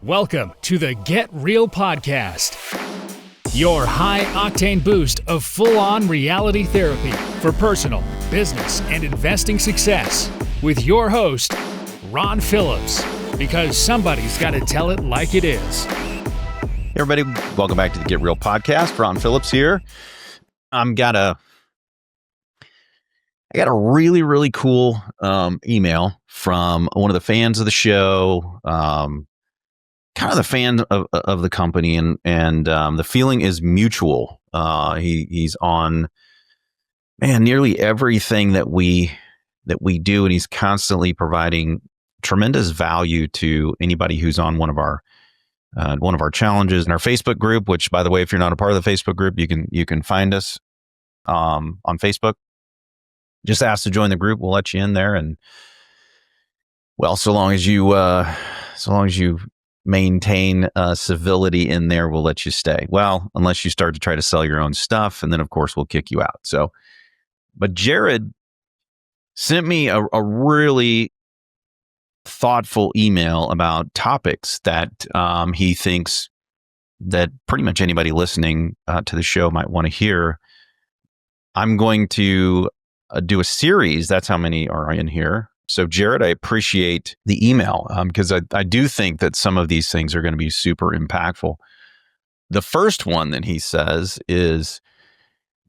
Welcome to the Get Real Podcast, your high-octane boost of full-on reality therapy for personal, business, and investing success with your host, Ron Phillips, because somebody's got to tell it like it is. Hey everybody, welcome back to the Get Real Podcast. Ron Phillips here. I got a really cool email from one of the fans of the show, kind of the fan of the company, and the feeling is mutual. He's on nearly everything that we do, and he's constantly providing tremendous value to anybody who's on one of our challenges in our Facebook group. Which, by the way, if you're not a part of the Facebook group, you can find us on Facebook. Just ask to join the group. We'll let you in there, and well, so long as you maintain civility in there, we'll let you stay. Well, unless you start to try to sell your own stuff, and then of course we'll kick you out. So, but Jared sent me a really thoughtful email about topics that he thinks that pretty much anybody listening to the show might want to hear. I'm going to do a series. That's how many are in here. So, Jared, I appreciate the email because I do think that some of these things are going to be super impactful. The first one that he says is,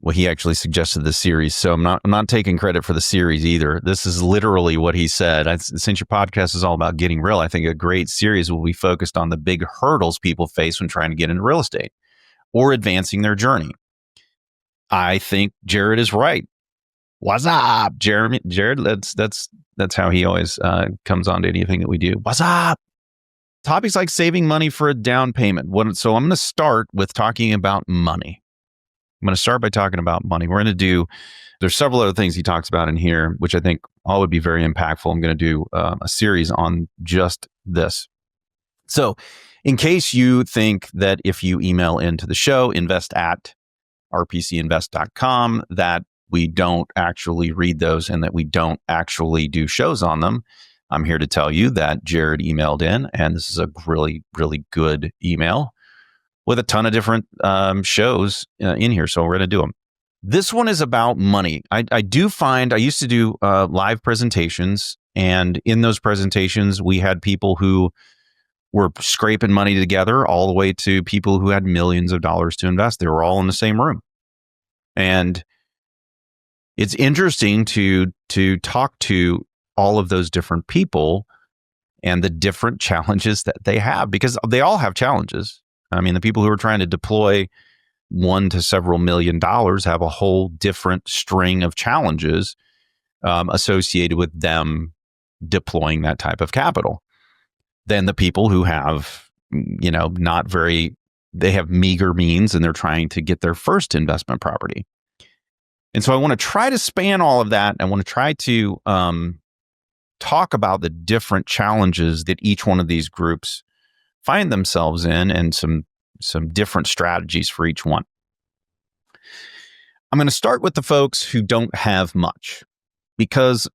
well, he actually suggested the series, so I'm not taking credit for the series either. This is literally what he said. Since your podcast is all about getting real, I think a great series will be focused on the big hurdles people face when trying to get into real estate or advancing their journey. I think Jared is right. What's up, Jeremy? Jared, that's how he always comes on to anything that we do. What's up? Topics like saving money for a down payment. So I'm going to start with talking about money. I'm going to start by talking about money. There's several other things he talks about in here, which I think all would be very impactful. I'm going to do a series on just this. So in case you think that if you email into the show, invest@rpcinvest.com, that we don't actually read those and that we don't actually do shows on them, I'm here to tell you that Jared emailed in, and this is a really, really good email with a ton of different shows in here. So we're going to do them. This one is about money. I used to do live presentations, and in those presentations, we had people who were scraping money together all the way to people who had millions of dollars to invest. They were all in the same room. And it's interesting to talk to all of those different people and the different challenges that they have, because they all have challenges. I mean, the people who are trying to deploy $1 to several million have a whole different string of challenges associated with them deploying that type of capital than the people who have, they have meager means and they're trying to get their first investment property. And so I want to try to span all of that. I want to try to talk about the different challenges that each one of these groups find themselves in, and some different strategies for each one. I'm going to start with the folks who don't have much, because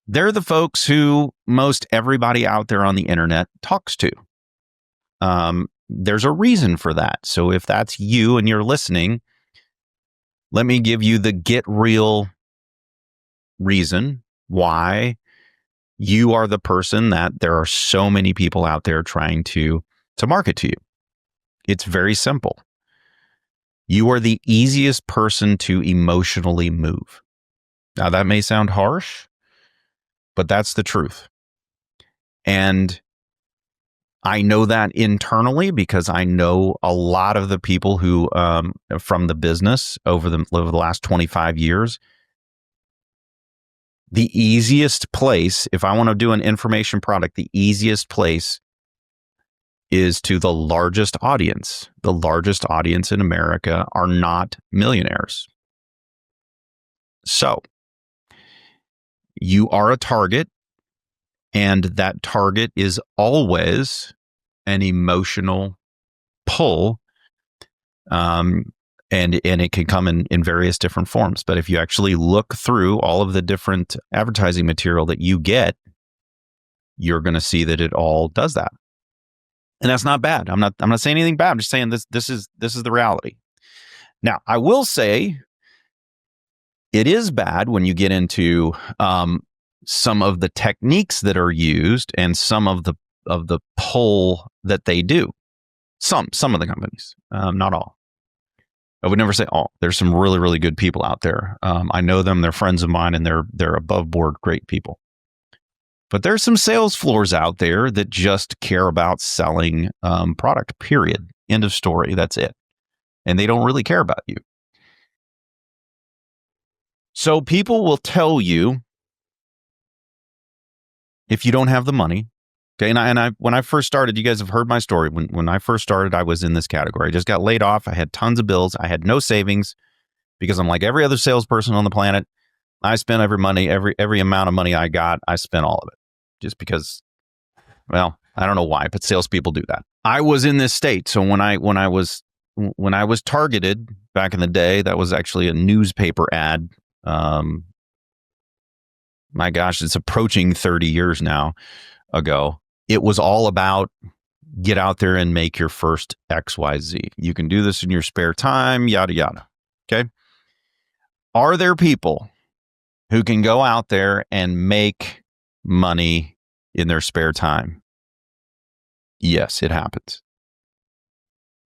they're the folks who most everybody out there on the internet talks to. There's a reason for that. So if that's you and you're listening, let me give you the get real reason why you are the person that there are so many people out there trying to market to you. It's very simple. You are the easiest person to emotionally move. Now, that may sound harsh, but that's the truth. And I know that internally because I know a lot of the people who, from the business over the last 25 years, the easiest place, if I want to do an information product, the easiest place is to the largest audience. The largest audience in America are not millionaires. So you are a target, and that target is always an emotional pull, and it can come in various different forms. But if you actually look through all of the different advertising material that you get, you're going to see that it all does that. And that's not bad. I'm not saying anything bad. I'm just saying this is the reality. Now, I will say it is bad when you get into some of the techniques that are used and some of the pull that they do. Some of the companies, not all. I would never say all. There's some really, really good people out there. I know them. They're friends of mine, and they're above board great people. But there's some sales floors out there that just care about selling product, period. End of story. That's it. And they don't really care about you. So people will tell you if you don't have the money. Okay. And I when I first started, you guys have heard my story. When I first started, I was in this category. I just got laid off. I had tons of bills. I had no savings because I'm like every other salesperson on the planet. I spent every amount of money I got, I spent all of it. Just because, well, I don't know why, but salespeople do that. I was in this state. So when I was targeted back in the day, that was actually a newspaper ad. My gosh, it's approaching 30 years now ago. It was all about get out there and make your first XYZ. You can do this in your spare time, yada, yada. Okay. Are there people who can go out there and make money in their spare time? Yes, it happens.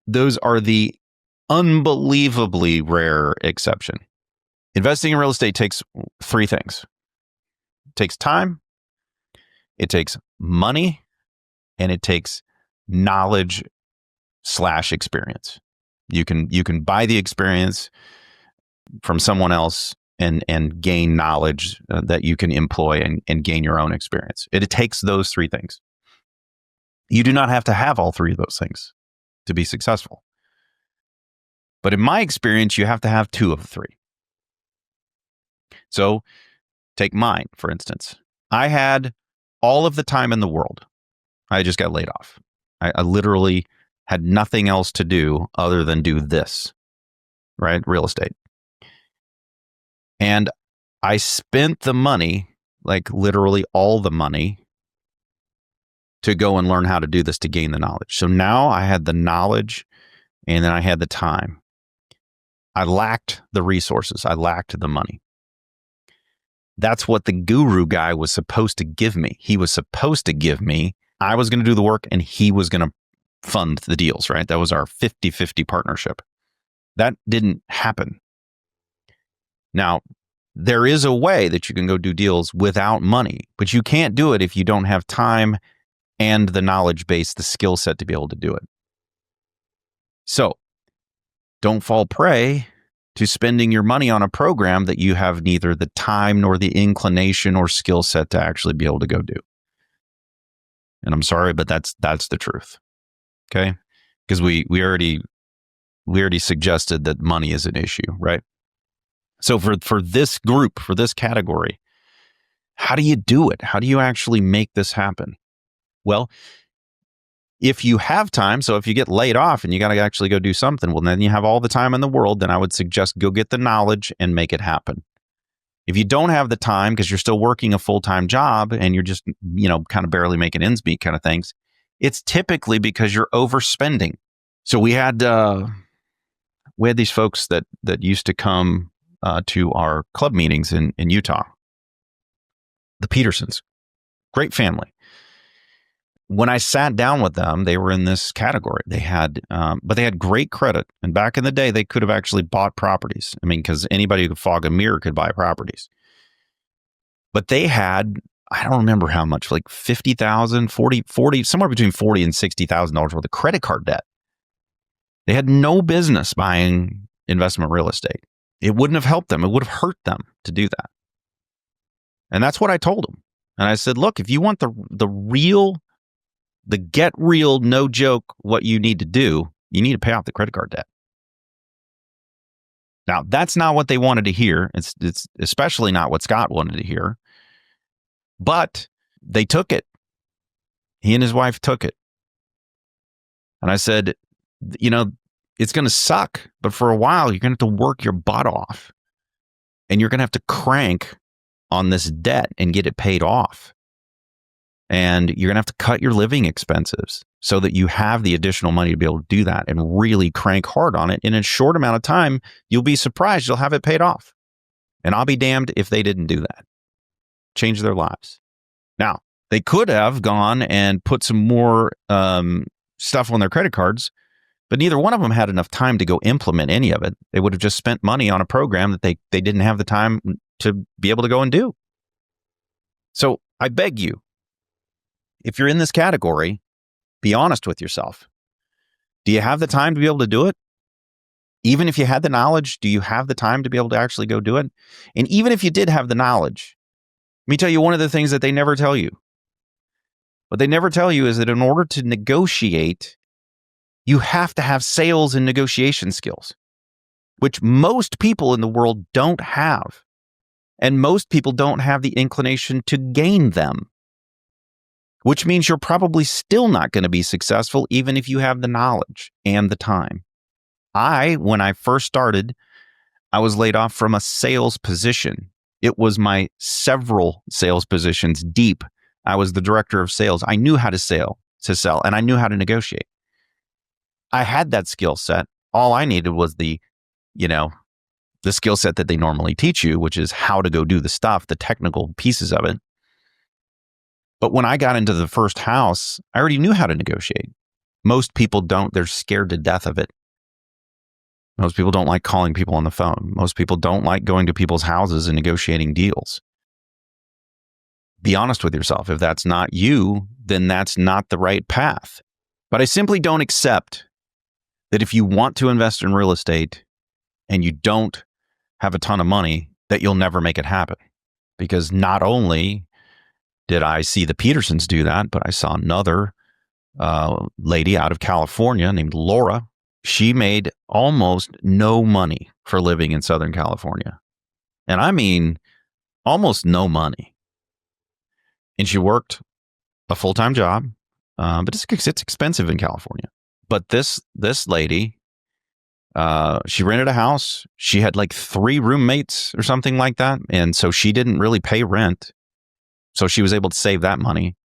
Those are the unbelievably rare exception. Investing in real estate takes three things. It takes time, it takes money, and it takes knowledge / experience. You can buy the experience from someone else and gain knowledge that you can employ and gain your own experience. It takes those three things. You do not have to have all three of those things to be successful. But in my experience, you have to have two of the three. So take mine, for instance. I had all of the time in the world. I just got laid off. I literally had nothing else to do other than do this, right? Real estate. And I spent the money, like literally all the money, to go and learn how to do this to gain the knowledge. So now I had the knowledge and then I had the time. I lacked the resources. I lacked the money. That's what the guru guy was supposed to give me. He was supposed to give me, I was going to do the work and he was going to fund the deals, right? That was our 50-50 partnership. That didn't happen. Now, there is a way that you can go do deals without money, but you can't do it if you don't have time and the knowledge base, the skill set to be able to do it. So don't fall prey to spending your money on a program that you have neither the time nor the inclination or skill set to actually be able to go do. And I'm sorry, but that's the truth. Okay? Because we already suggested that money is an issue, right? So for this group, for this category, how do you do it? How do you actually make this happen? Well, if you have time, so if you get laid off and you got to actually go do something, well, then you have all the time in the world, then I would suggest go get the knowledge and make it happen. If you don't have the time because you're still working a full-time job and you're just, kind of barely making ends meet kind of things, it's typically because you're overspending. So we had these folks that used to come to our club meetings in Utah. The Petersons, great family. When I sat down with them, they were in this category. They had, but they had great credit. And back in the day, they could have actually bought properties. I mean, because anybody who could fog a mirror could buy properties. But they had, I don't remember how much, like $50,000, 40, somewhere between $40,000 and $60,000 worth of credit card debt. They had no business buying investment real estate. It wouldn't have helped them. It would have hurt them to do that. And that's what I told them. And I said, look, if you want the get real, no joke, what you need to do, you need to pay off the credit card debt. Now, that's not what they wanted to hear. It's especially not what Scott wanted to hear. But they took it. He and his wife took it. And I said, it's going to suck, but for a while, you're going to have to work your butt off. And you're going to have to crank on this debt and get it paid off. And you're going to have to cut your living expenses so that you have the additional money to be able to do that and really crank hard on it. In a short amount of time, you'll be surprised you'll have it paid off. And I'll be damned if they didn't do that. Change their lives. Now, they could have gone and put some more stuff on their credit cards, but neither one of them had enough time to go implement any of it. They would have just spent money on a program that they didn't have the time to be able to go and do. So I beg you, if you're in this category, be honest with yourself. Do you have the time to be able to do it? Even if you had the knowledge, do you have the time to be able to actually go do it? And even if you did have the knowledge, let me tell you one of the things that they never tell you. What they never tell you is that in order to negotiate, you have to have sales and negotiation skills, which most people in the world don't have. And most people don't have the inclination to gain them, which means you're probably still not going to be successful even if you have the knowledge and the time. When I first started, I was laid off from a sales position. It was my several sales positions deep. I was the director of sales. I knew how to sell, and I knew how to negotiate. I had that skill set. All I needed was the skill set that they normally teach you, which is how to go do the stuff, the technical pieces of it. But when I got into the first house, I already knew how to negotiate. Most people don't. They're scared to death of it. Most people don't like calling people on the phone. Most people don't like going to people's houses and negotiating deals. Be honest with yourself. If that's not you, then that's not the right path. But I simply don't accept that if you want to invest in real estate and you don't have a ton of money, that you'll never make it happen. Because not only did I see the Petersons do that, but I saw another lady out of California named Laura. She made almost no money for living in Southern California. And I mean, almost no money. And she worked a full-time job, but it's expensive in California. But this lady, she rented a house. She had like 3 roommates or something like that. And so she didn't really pay rent. So she was able to save that money.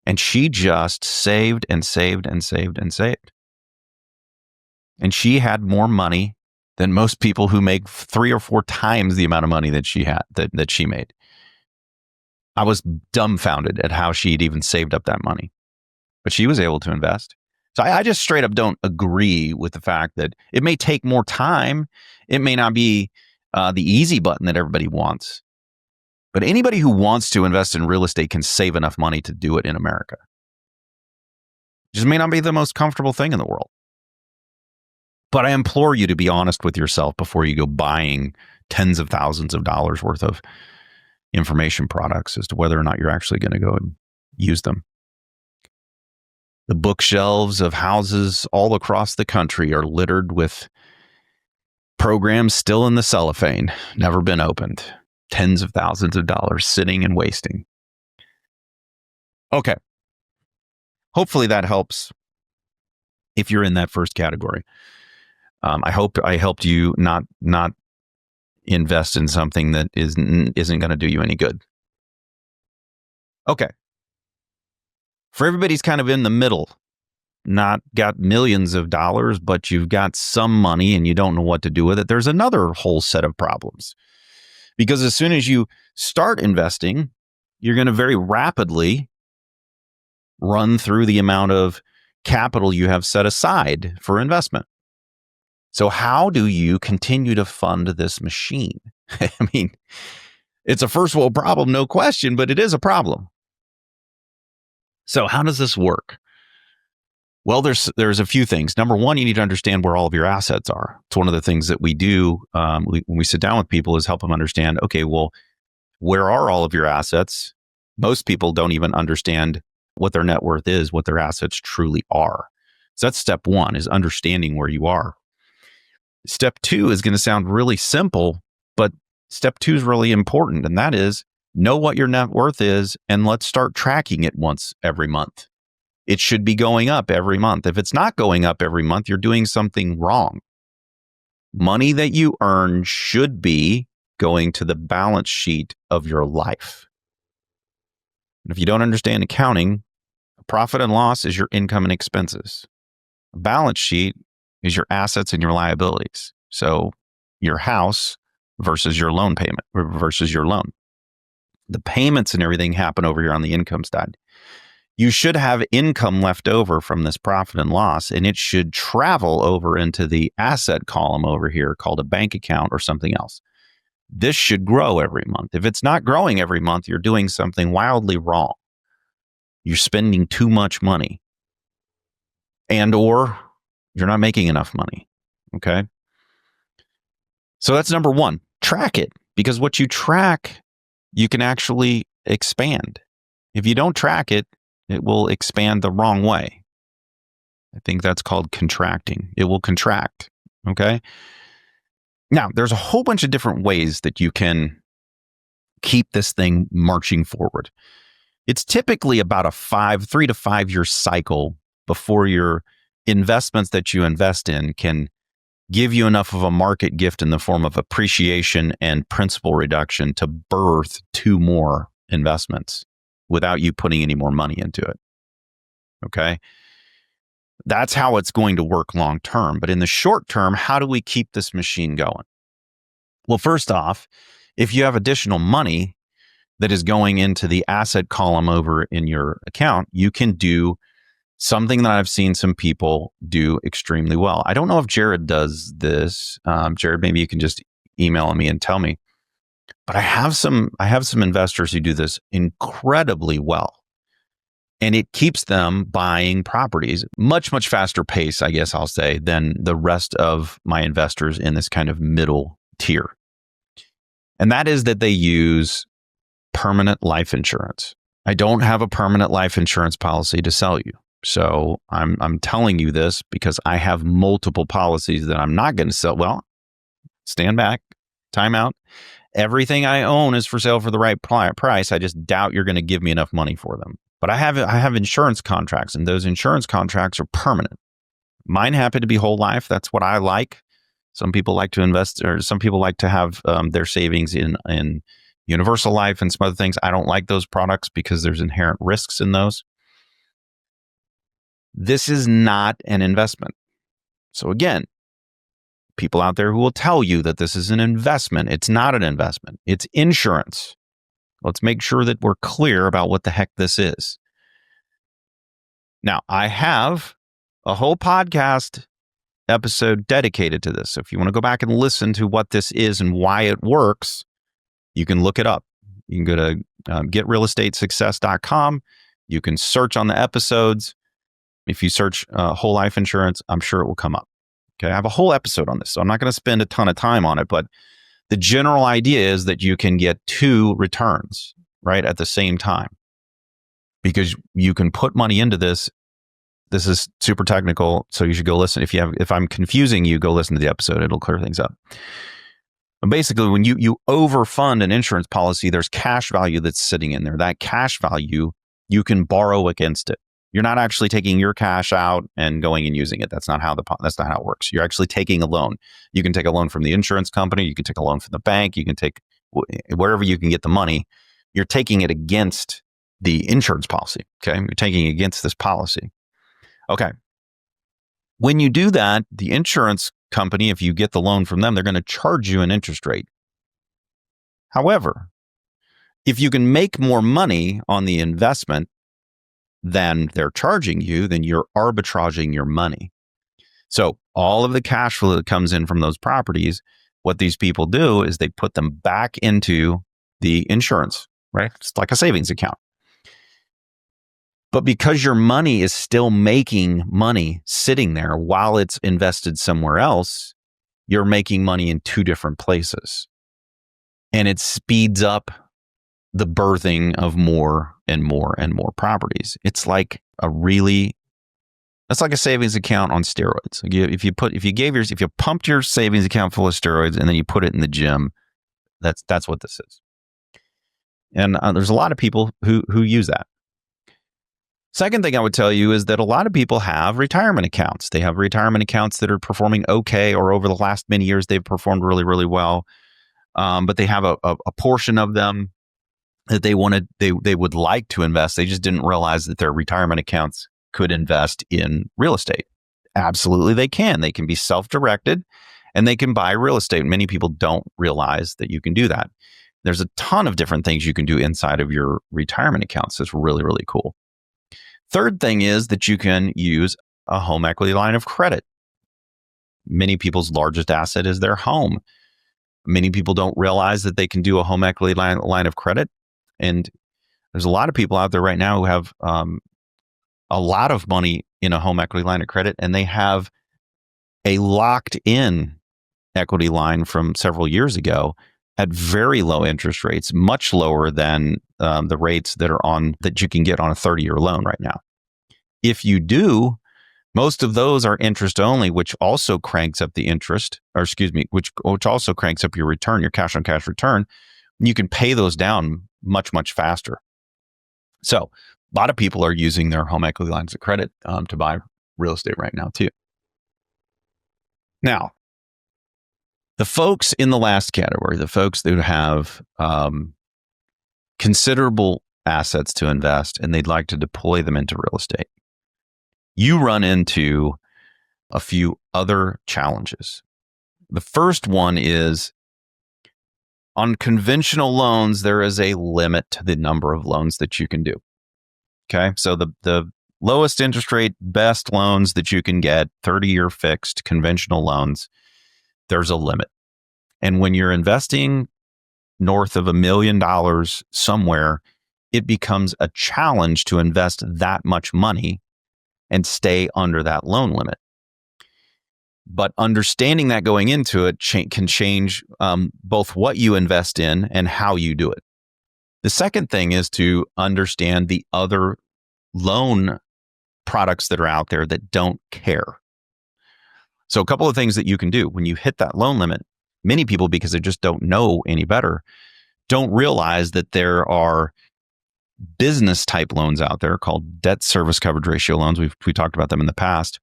And she just saved and saved and saved and saved. And she had more money than most people who make 3 or 4 times the amount of money that she had, that she made. I was dumbfounded at how she'd even saved up that money. But she was able to invest. So I just straight up don't agree with the fact that it may take more time. It may not be the easy button that everybody wants. But anybody who wants to invest in real estate can save enough money to do it in America. It just may not be the most comfortable thing in the world. But I implore you to be honest with yourself before you go buying tens of thousands of dollars worth of information products as to whether or not you're actually going to go and use them. The bookshelves of houses all across the country are littered with programs still in the cellophane, never been opened. Tens of thousands of dollars sitting and wasting. Okay. Hopefully that helps if you're in that first category. I hope I helped you not invest in something that isn't going to do you any good. Okay. For everybody's kind of in the middle, not got millions of dollars, but you've got some money and you don't know what to do with it, there's another whole set of problems. Because as soon as you start investing, you're going to very rapidly run through the amount of capital you have set aside for investment. So how do you continue to fund this machine? I mean, it's a first world problem, no question, but it is a problem. So how does this work? Well, there's a few things. Number one, you need to understand where all of your assets are. It's one of the things that we do when we sit down with people is help them understand, okay, well, where are all of your assets? Most people don't even understand what their net worth is, what their assets truly are. So that's step one, is understanding where you are. Step two is going to sound really simple, but step two is really important. And that is know what your net worth is and let's start tracking it once every month. It should be going up every month. If it's not going up every month, you're doing something wrong. Money that you earn should be going to the balance sheet of your life. And if you don't understand accounting, profit and loss is your income and expenses. A balance sheet is your assets and your liabilities. So your house versus your loan payment versus your loan. The payments and everything happen over here on the income side. You should have income left over from this profit and loss, and it should travel over into the asset column over here called a bank account or something else. This should grow every month. If it's not growing every month, you're doing something wildly wrong. You're spending too much money, and or you're not making enough money. Okay. So that's number one. Track it, because what you track, you can actually expand. If you don't track it, it will expand the wrong way. I think that's called contracting. It will contract. Okay. Now, there's a whole bunch of different ways that you can keep this thing marching forward. It's typically about a 3 to 5 year cycle before your investments that you invest in can give you enough of a market gift in the form of appreciation and principal reduction to birth 2 more investments without you putting any more money into it. Okay. That's how it's going to work long term. But in the short term, how do we keep this machine going? Well, first off, if you have additional money that is going into the asset column over in your account, you can do something that I've seen some people do extremely well. I don't know if Jared does this. Jared, maybe you can just email me and tell me. But I have some investors who do this incredibly well. And it keeps them buying properties much, much faster pace, I guess I'll say, than the rest of my investors in this kind of middle tier. And that is that they use permanent life insurance. I don't have a permanent life insurance policy to sell you. So I'm telling you this because I have multiple policies that I'm not going to sell. Well, stand back, time out. Everything I own is for sale for the right price. I just doubt you're going to give me enough money for them. But I have insurance contracts, and those insurance contracts are permanent. Mine happen to be whole life. That's what I like. Some people like to invest, or some people like to have their savings in universal life and some other things. I don't like those products because there's inherent risks in those. This is not an investment. So again, people out there who will tell you that this is an investment. It's not an investment. It's insurance. Let's make sure that we're clear about what the heck this is. Now, I have a whole podcast episode dedicated to this. So if you want to go back and listen to what this is and why it works, you can look it up. You can go to getrealestatesuccess.com. You can search on the episodes. If you search whole life insurance, I'm sure it will come up. Okay, I have a whole episode on this, so I'm not going to spend a ton of time on it, but the general idea is that you can get 2 returns, right, at the same time, because you can put money into this. This is super technical, so you should go listen. If I'm confusing you, go listen to the episode. It'll clear things up. But basically, when you overfund an insurance policy, there's cash value that's sitting in there. That cash value, you can borrow against it. You're not actually taking your cash out and going and using it. That's not how it works. You're actually taking a loan. You can take a loan from the insurance company. You can take a loan from the bank. You can take wherever you can get the money. You're taking it against the insurance policy. Okay. You're taking it against this policy. Okay. When you do that, the insurance company, if you get the loan from them, they're going to charge you an interest rate. However, if you can make more money on the investment than they're charging you, then you're arbitraging your money. So all of the cash flow that comes in from those properties, what these people do is they put them back into the insurance, right? It's like a savings account. But because your money is still making money sitting there while it's invested somewhere else, you're making money in 2 different places. And it speeds up the birthing of more and more and more properties. It's like that's like a savings account on steroids. If you pumped your savings account full of steroids and then you put it in the gym, that's what this is. And there's a lot of people who use that. Second thing I would tell you is that a lot of people have retirement accounts. They have retirement accounts that are performing okay, or over the last many years, they've performed really, really well. But they have a portion of them that they would like to invest. They just didn't realize that their retirement accounts could invest in real estate. Absolutely, they can. They can be self-directed and they can buy real estate. Many people don't realize that you can do that. There's a ton of different things you can do inside of your retirement accounts. It's really, really cool. Third thing is that you can use a home equity line of credit. Many people's largest asset is their home. Many people don't realize that they can do a home equity line of credit. And there's a lot of people out there right now who have a lot of money in a home equity line of credit, and they have a locked in equity line from several years ago at very low interest rates, much lower than the rates that you can get on a 30-year loan right now. If you do, most of those are interest only, which also cranks up the interest, which also cranks up your return, your cash on cash return. You can pay those down much, much faster. So a lot of people are using their home equity lines of credit to buy real estate right now too. Now, the folks in the last category, the folks that have considerable assets to invest and they'd like to deploy them into real estate, you run into a few other challenges. The first one is on conventional loans, there is a limit to the number of loans that you can do. Okay, so the lowest interest rate, best loans that you can get, 30-year fixed conventional loans, there's a limit. And when you're investing north of $1 million somewhere, it becomes a challenge to invest that much money and stay under that loan limit. But understanding that going into it can change both what you invest in and how you do it. The second thing is to understand the other loan products that are out there that don't care. So a couple of things that you can do when you hit that loan limit, many people, because they just don't know any better, don't realize that there are business type loans out there called debt service coverage ratio loans. We talked about them in the past,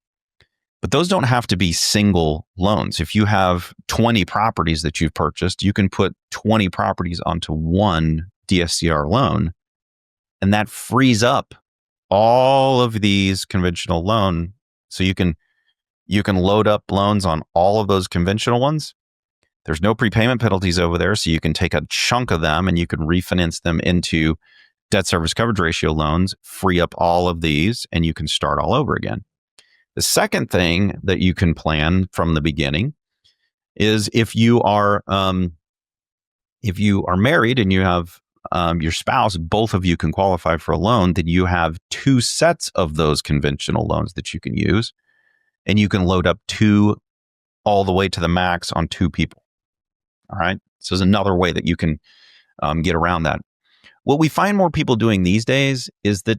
but those don't have to be single loans. If you have 20 properties that you've purchased, you can put 20 properties onto one DSCR loan, and that frees up all of these conventional loan. So you can load up loans on all of those conventional ones. There's no prepayment penalties over there, so you can take a chunk of them and you can refinance them into debt service coverage ratio loans, free up all of these, and you can start all over again. The second thing that you can plan from the beginning is if you are married and you have your spouse, both of you can qualify for a loan, then you have two sets of those conventional loans that you can use, and you can load up two all the way to the max on two people. All right. So there's another way that you can get around that. What we find more people doing these days is that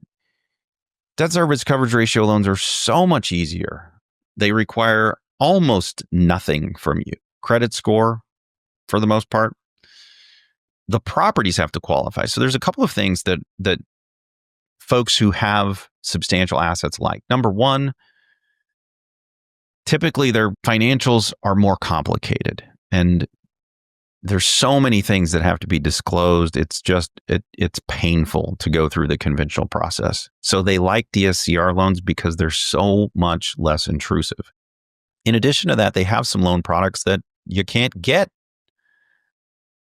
debt service coverage ratio loans are so much easier. They require almost nothing from you. Credit score, for the most part. The properties have to qualify. So there's a couple of things that folks who have substantial assets like. Number one, typically their financials are more complicated, and there's so many things that have to be disclosed. It's painful to go through the conventional process. So they like DSCR loans because they're so much less intrusive. In addition to that, they have some loan products that you can't get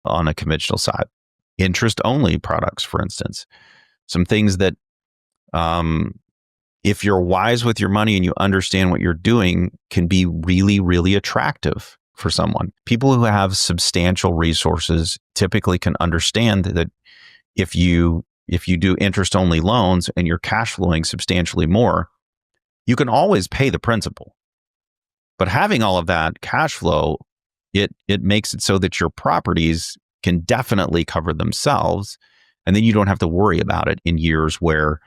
on a conventional side. Interest only products, for instance. Some things that if you're wise with your money and you understand what you're doing, can be really, really attractive for someone. People who have substantial resources typically can understand that if you do interest only loans and you're cash flowing substantially more, you can always pay the principal. But having all of that cash flow, it makes it so that your properties can definitely cover themselves, and then you don't have to worry about it in years where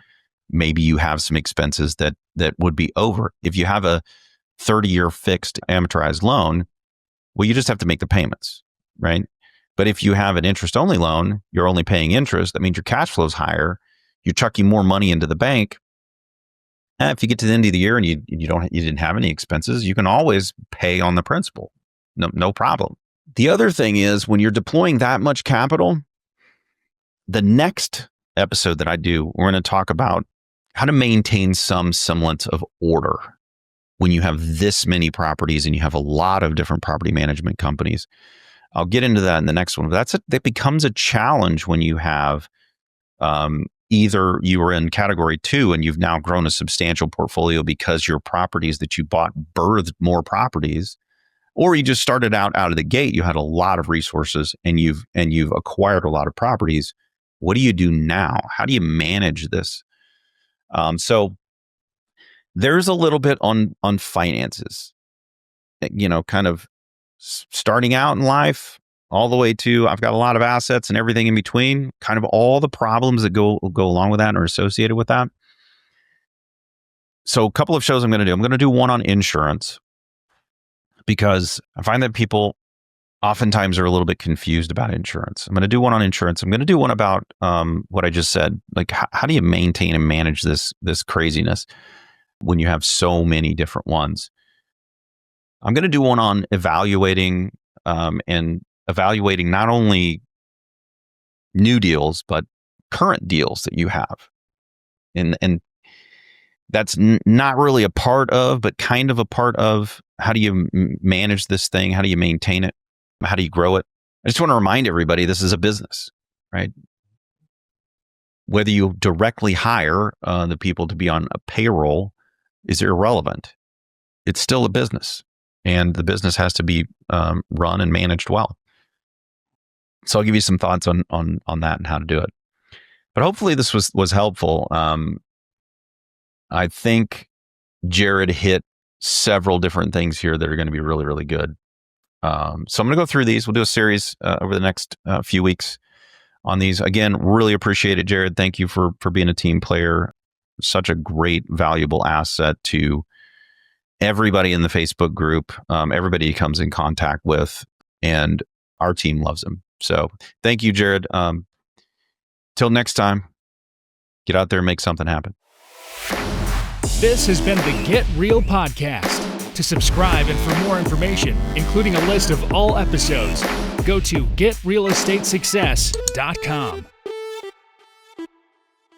maybe you have some expenses that would be over. If you have a 30-year fixed amortized loan, well, you just have to make the payments, right? But if you have an interest-only loan, you're only paying interest. That means your cash flow is higher. You're chucking more money into the bank. And if you get to the end of the year and you didn't have any expenses, you can always pay on the principal. No problem. The other thing is when you're deploying that much capital, the next episode that I do, we're going to talk about how to maintain some semblance of order when you have this many properties and you have a lot of different property management companies. I'll get into that in the next one. But that becomes a challenge when you have either you were in category 2 and you've now grown a substantial portfolio because your properties that you bought birthed more properties, or you just started out of the gate, you had a lot of resources and you've acquired a lot of properties. What do you do now? How do you manage this? So there's a little bit on finances, kind of starting out in life all the way to I've got a lot of assets and everything in between, kind of all the problems that go along with that and are associated with that. So a couple of shows I'm going to do. I'm going to do one on insurance because I find that people oftentimes are a little bit confused about insurance. I'm going to do one on insurance. I'm going to do one about what I just said. Like, how do you maintain and manage this craziness when you have so many different ones? I'm going to do one on evaluating not only new deals, but current deals that you have. And that's not really a part of, but kind of a part of how do you manage this thing? How do you maintain it? How do you grow it? I just want to remind everybody, this is a business, right? Whether you directly hire the people to be on a payroll is irrelevant. It's still a business, and the business has to be run and managed well. So I'll give you some thoughts on that and how to do it. But hopefully this was helpful. I think Jared hit several different things here that are going to be really, really good. So I'm going to go through these. We'll do a series over the next few weeks on these. Again, really appreciate it, Jared. Thank you for being a team player. Such a great, valuable asset to everybody in the Facebook group, everybody he comes in contact with, and our team loves him. So thank you, Jared. Till next time, get out there and make something happen. This has been the Get Real Podcast. To subscribe and for more information, including a list of all episodes, go to getrealestatesuccess.com.